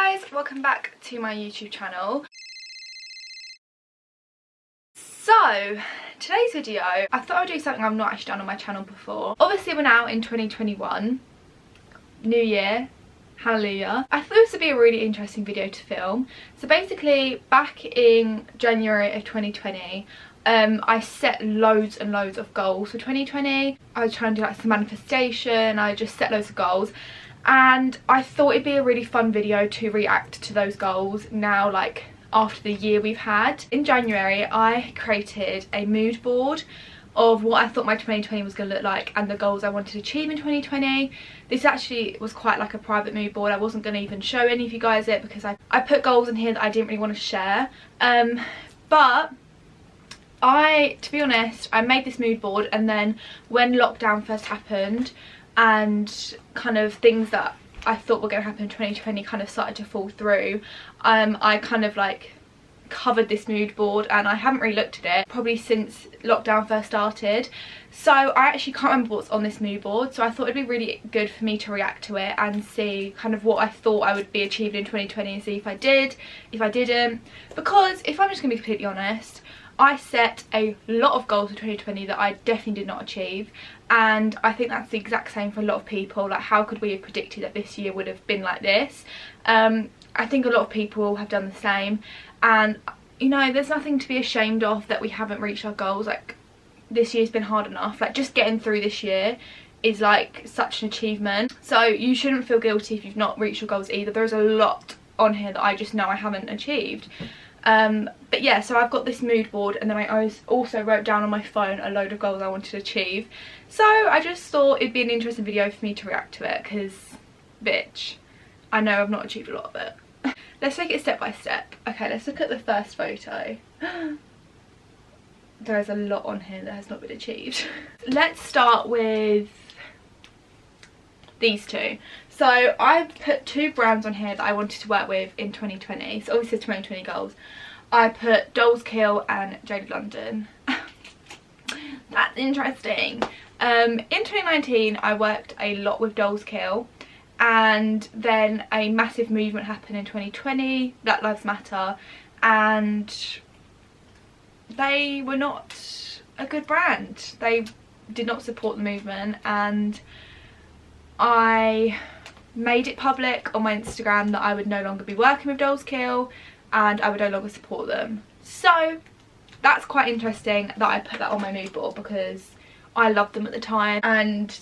Hi guys, welcome back to my YouTube channel. So, today's video, I thought I'd do something I've not actually done on my channel before. Obviously we're now in 2021, new year, hallelujah. I thought this would be a really interesting video to film. So basically, back in January of 2020, I set loads and loads of goals for 2020. I was trying to do like some manifestation, I just set loads of goals. And I thought it'd be a really fun video to react to those goals now, like after the year we've had. In January I created a mood board of what I thought my 2020 was going to look like and the goals I wanted to achieve in 2020. This actually was quite like a private mood board. I wasn't going to even show any of you guys it because I put goals in here that I didn't really want to share. But to be honest, I made this mood board, and then when lockdown first happened and kind of things that I thought were going to happen in 2020 kind of started to fall through, I kind of like covered this mood board and I haven't really looked at it probably since lockdown first started. So I actually can't remember what's on this mood board, so I thought it'd be really good for me to react to it and see kind of what I thought I would be achieving in 2020 and see if I did, if I didn't. Because if I'm just going to be completely honest, I set a lot of goals for 2020 that I definitely did not achieve, and I think that's the exact same for a lot of people. Like, how could we have predicted that this year would have been like this? I think a lot of people have done the same, and you know, there's nothing to be ashamed of that we haven't reached our goals. Like, this year's been hard enough. Like, just getting through this year is like such an achievement, so you shouldn't feel guilty if you've not reached your goals either. There's a lot on here that I just know I haven't achieved. But yeah, so I've got this mood board, and then I also wrote down on my phone a load of goals I wanted to achieve. So I just thought it'd be an interesting video for me to react to it, because bitch, I know I've not achieved a lot of it. Let's take it step by step. Okay, let's look at the first photo. There's a lot on here that has not been achieved. Let's start with these two. So I've put two brands on here that I wanted to work with in 2020. So obviously 2020 goals. I put Dolls Kill and Jaded London. That's interesting. In 2019 I worked a lot with Dolls Kill, and then a massive movement happened in 2020, Black Lives Matter, and they were not a good brand. They did not support the movement, and I made it public on my Instagram that I would no longer be working with Dolls Kill and I would no longer support them. So that's quite interesting that I put that on my mood board, because I loved them at the time and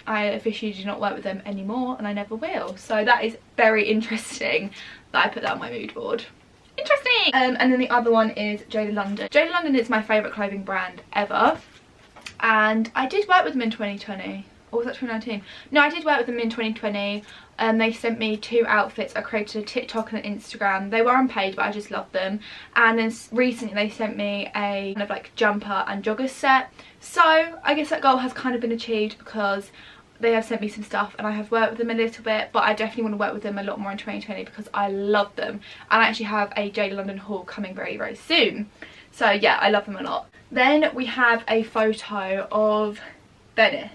I officially do not work with them anymore, and I never will. So that is very interesting that I put that on my mood board. Interesting! And then the other one is Jaded London. Jaded London is my favourite clothing brand ever, and I did work with them in 2020. Or was that 2019? No, I did work with them in 2020. They sent me two outfits. I created a TikTok and an Instagram. They were unpaid, but I just loved them. And then recently they sent me a kind of like jumper and joggers set. So I guess that goal has kind of been achieved, because they have sent me some stuff and I have worked with them a little bit, but I definitely want to work with them a lot more in 2020 because I love them. And I actually have a Jaded London haul coming very, very soon. So yeah, I love them a lot. Then we have a photo of Venice,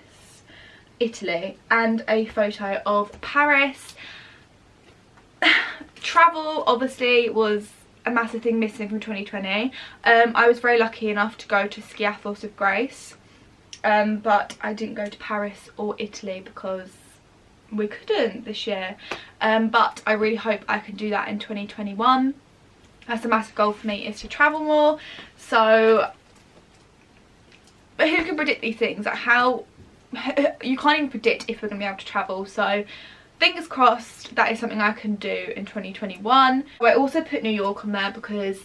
Italy, and a photo of Paris. Travel obviously was a massive thing missing from 2020. I was very lucky enough to go to Ski Athos with Grace, but I didn't go to Paris or Italy because we couldn't this year. But I really hope I can do that in 2021. That's a massive goal for me, is to travel more. So, but who can predict these things? Like, how you can't even predict if we're going to be able to travel. So fingers crossed that is something I can do in 2021. I also put New York on there because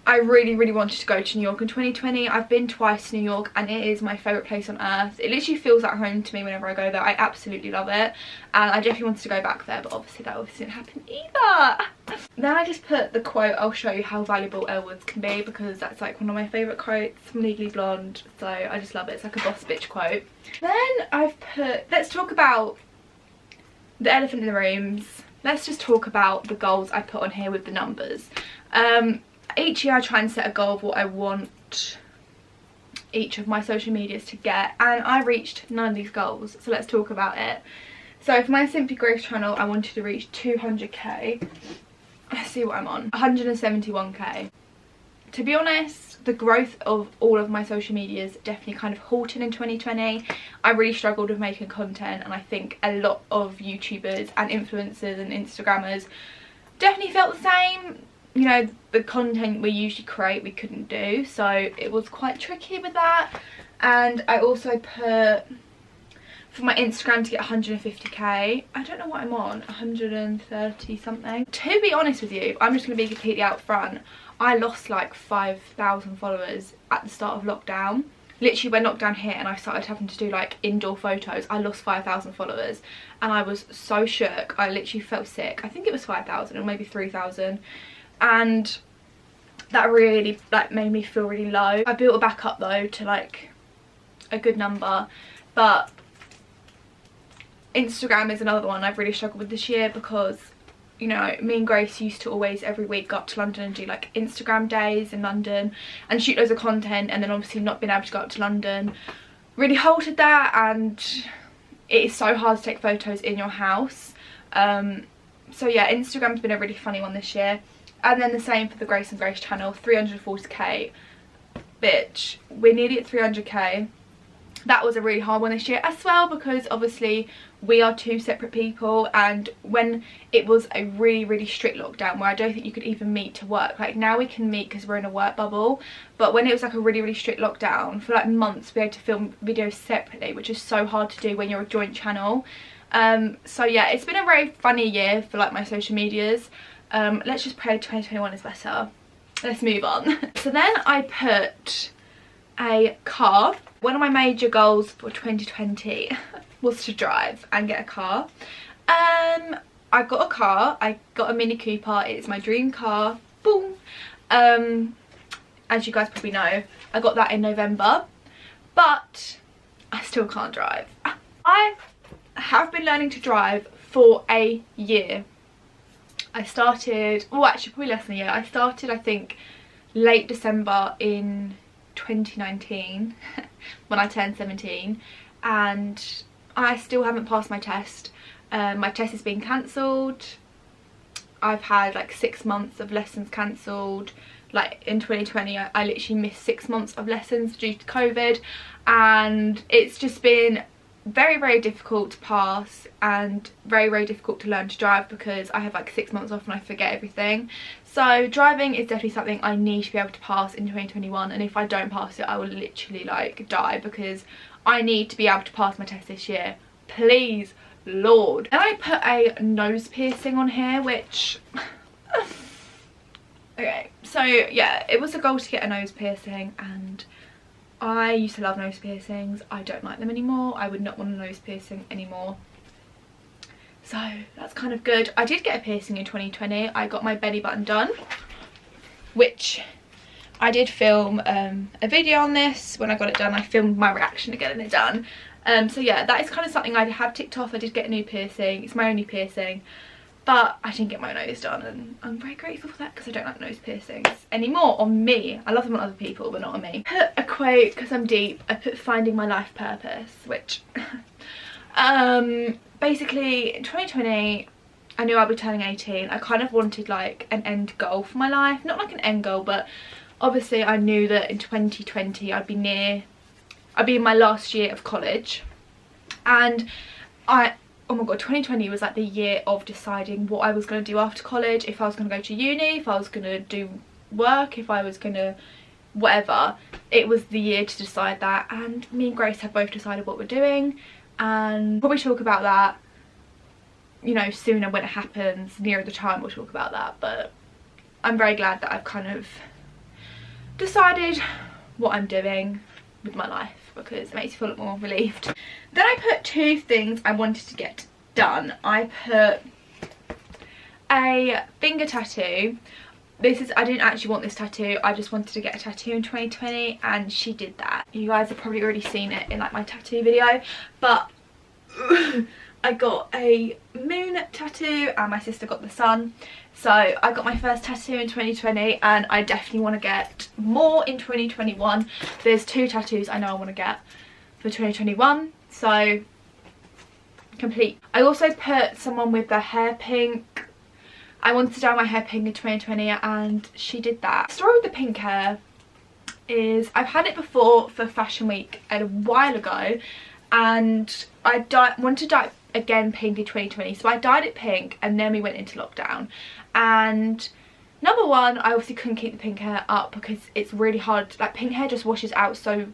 I really, really wanted to go to New York in 2020. I've been twice to New York and it is my favourite place on earth. It literally feels like home to me whenever I go there. I absolutely love it, and I definitely wanted to go back there, but obviously that didn't happen either. Then I just put the quote, "I'll show you how valuable Elwoods can be," because that's like one of my favourite quotes from Legally Blonde, so I just love it. It's like a boss bitch quote. Then I've put, let's talk about the elephant in the rooms. Let's just talk about the goals I put on here with the numbers. Each year I try and set a goal of what I want each of my social medias to get, and I reached none of these goals, so let's talk about it. So for my Simply Grace channel, I wanted to reach 200k. Let's see what I'm on. 171k. To be honest, the growth of all of my social medias definitely kind of halted in 2020. I really struggled with making content, and I think a lot of YouTubers and influencers and Instagrammers definitely felt the same. You know, the content we usually create we couldn't do, so it was quite tricky with that. And I also put for my Instagram to get 150k. I don't know what I'm on, 130 something. To be honest with you, I'm just going to be completely out front. I lost like 5,000 followers at the start of lockdown. Literally when lockdown hit and I started having to do like indoor photos, I lost 5,000 followers and I was so shook. I literally felt sick. I think it was 5,000 or maybe 3,000, and that really like made me feel really low. I built it back up though to like a good number, but Instagram is another one I've really struggled with this year because, you know, me and Grace used to always every week go up to London and do like Instagram days in London and shoot loads of content, and then obviously not being able to go up to London really halted that, and it is so hard to take photos in your house. So yeah, Instagram's been a really funny one this year. And then the same for the Grace and Grace channel, 340k. Bitch, we're nearly at 300k. That was a really hard one this year as well, because obviously we are two separate people, and when it was a really strict lockdown where I don't think you could even meet to work, like now we can meet because we're in a work bubble, but when it was like a really strict lockdown for like months, we had to film videos separately, which is so hard to do when you're a joint channel. So yeah, it's been a very funny year for like my social medias. Let's just pray 2021 is better. Let's move on. So then I put a car. One of my major goals for 2020 was to drive and get a car. I got a car. I got a Mini Cooper. It's my dream car. Boom. As you guys probably know, I got that in November, but I still can't drive. I have been learning to drive for a year. I started, well actually probably less than a year. I started I think late December in 2019 when I turned 17, and I still haven't passed my test. My test has been cancelled. I've had like 6 months of lessons cancelled. Like in 2020 I literally missed 6 months of lessons due to COVID, and it's just been very difficult to pass and very difficult to learn to drive because I have like 6 months off and I forget everything. So driving is definitely something I need to be able to pass in 2021, and if I don't pass it I will literally like die, because I need to be able to pass my test this year, please Lord. And I put a nose piercing on here, which okay, so yeah, it was a goal to get a nose piercing, and I used to love nose piercings. I don't like them anymore. I would not want a nose piercing anymore. So that's kind of good. I did get a piercing in 2020. I got my belly button done, which I did film a video on this. When I got it done, I filmed my reaction to getting it done. So yeah, that is kind of something I have ticked off. I did get a new piercing. It's my only piercing. But I didn't get my nose done, and I'm very grateful for that because I don't like nose piercings anymore on me. I love them on other people, but not on me. I put a quote because I'm deep. I put finding my life purpose, which basically in 2020 I knew I'd be turning 18. I kind of wanted like an end goal for my life. Not like an end goal, but obviously I knew that in 2020 I'd be in my last year of college, and oh my god, 2020 was like the year of deciding what I was going to do after college, if I was going to go to uni, if I was going to do work, if I was going to whatever. It was the year to decide that, and me and Grace have both decided what we're doing, and probably talk about that, you know, sooner when it happens, nearer the time we'll talk about that. But I'm very glad that I've kind of decided what I'm doing with my life, because it makes you feel a lot more relieved. Then I put 2 things I wanted to get done. I put a finger tattoo. I didn't actually want this tattoo, I just wanted to get a tattoo in 2020, and she did that. You guys have probably already seen it in like my tattoo video, but I got a moon tattoo and my sister got the sun. So I got my first tattoo in 2020, and I definitely want to get more in 2021. There's 2 tattoos I know I want to get for 2021. So complete. I also put someone with their hair pink. I wanted to dye my hair pink in 2020 and she did that. The story with the pink hair is I've had it before for Fashion Week a while ago, and I wanted to dye it again pink in 2020, so I dyed it pink and then we went into lockdown. And number one, I obviously couldn't keep the pink hair up because it's really hard, like pink hair just washes out so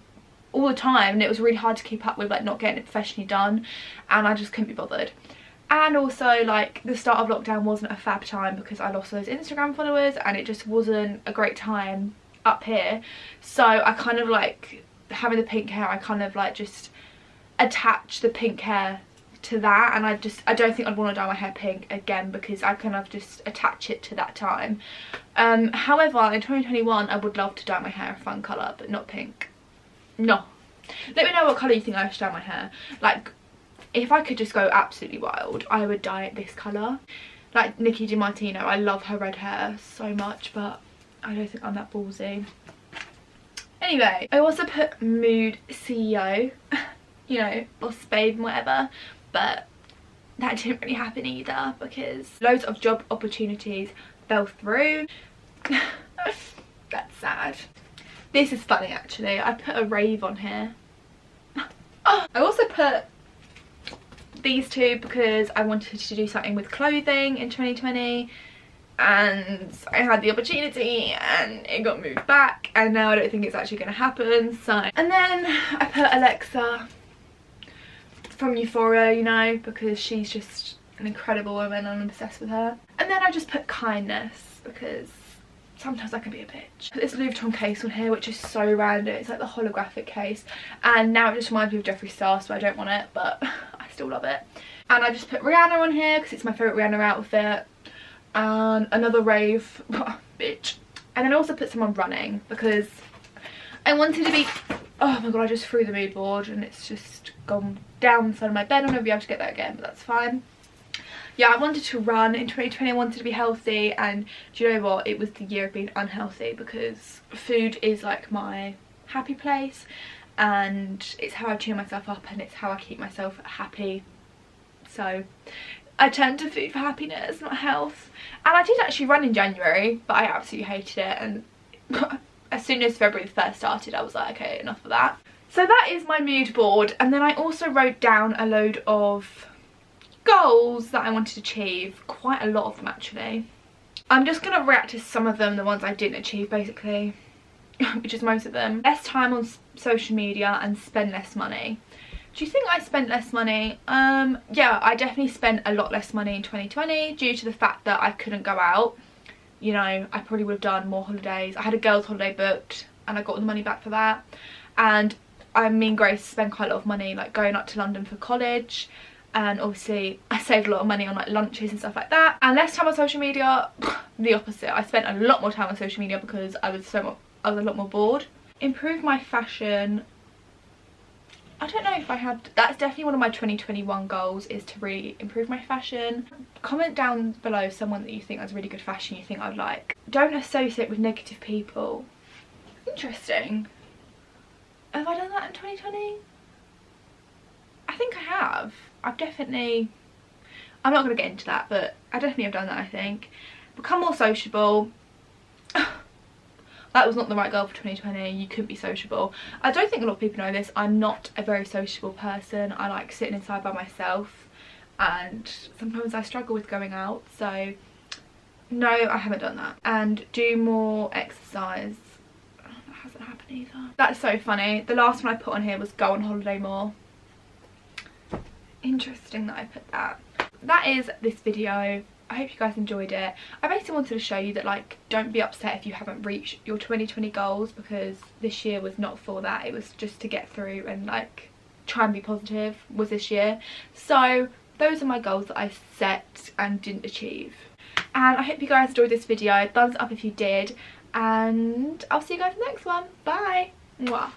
all the time, and it was really hard to keep up with, like not getting it professionally done, and I just couldn't be bothered. And also, like, the start of lockdown wasn't a fab time because I lost those Instagram followers and it just wasn't a great time up here. So I kind of like, having the pink hair, I kind of like just attach the pink hair to that, and I don't think I'd want to dye my hair pink again because I kind of just attach it to that time. However, in 2021 I would love to dye my hair a fun colour, but not pink. No. Let me know what colour you think I should dye my hair. Like, if I could just go absolutely wild, I would dye it this colour. Like Nicki DiMartino, I love her red hair so much, but I don't think I'm that ballsy. Anyway, I also put mood CEO, you know, boss babe and whatever, but that didn't really happen either because loads of job opportunities fell through. That's sad. This is funny actually, I put a rave on here. I also put these two because I wanted to do something with clothing in 2020, and I had the opportunity and it got moved back, and now I don't think it's actually going to happen. So, and then I put Alexa from Euphoria, you know, because she's just an incredible woman and I'm obsessed with her. And then I just put kindness because sometimes I can be a bitch. Put this Louis Vuitton case on here, which is so random. It's like the holographic case, and now it just reminds me of Jeffree Star, so I don't want it, but I still love it. And I just put Rihanna on here because it's my favourite Rihanna outfit, and another rave, bitch. And then I also put someone running because I wanted to be, oh my god, I just threw the mood board and it's just gone down the side of my bed. I'm not going to be able to get that again, but that's fine. Yeah, I wanted to run in 2020, I wanted to be healthy, and do you know what, it was the year of being unhealthy because food is like my happy place, and it's how I cheer myself up and it's how I keep myself happy. So I turned to food for happiness, not health. And I did actually run in January, but I absolutely hated it, and as soon as February 1st started I was like, okay, enough of that. So that is my mood board, and then I also wrote down a load of goals that I wanted to achieve, quite a lot of them actually. I'm just going to react to some of them, the ones I didn't achieve basically, which is most of them. Less time on social media and spend less money. Do you think I spent less money? Yeah, I definitely spent a lot less money in 2020 due to the fact that I couldn't go out. You know, I probably would have done more holidays. I had a girls' holiday booked and I got all the money back for that. And me and Grace spent quite a lot of money like going up to London for college. And obviously I saved a lot of money on like lunches and stuff like that. And less time on social media, the opposite. I spent a lot more time on social media because I was a lot more bored. Improve my fashion. I don't know if I had, that's definitely one of my 2021 goals, is to really improve my fashion. Comment down below someone that you think has really good fashion you think I'd like. Don't associate with negative people. Interesting. Have I done that in 2020? I think I have. I've definitely, I'm not going to get into that, but I definitely have done that, I think. Become more sociable. That was not the right goal for 2020. You couldn't be sociable. I don't think a lot of people know this. I'm not a very sociable person. I like sitting inside by myself, and sometimes I struggle with going out. So no, I haven't done that. And do more exercise. That hasn't happened either. That's so funny. The last one I put on here was go on holiday more. Interesting that I put that. That is this video. I hope you guys enjoyed it. I basically wanted to show you that, like, don't be upset if you haven't reached your 2020 goals, because this year was not for that. It was just to get through and like try and be positive was this year. So those are my goals that I set and didn't achieve. And I hope you guys enjoyed this video. Thumbs up if you did, and I'll see you guys in the next one. Bye. Mwah.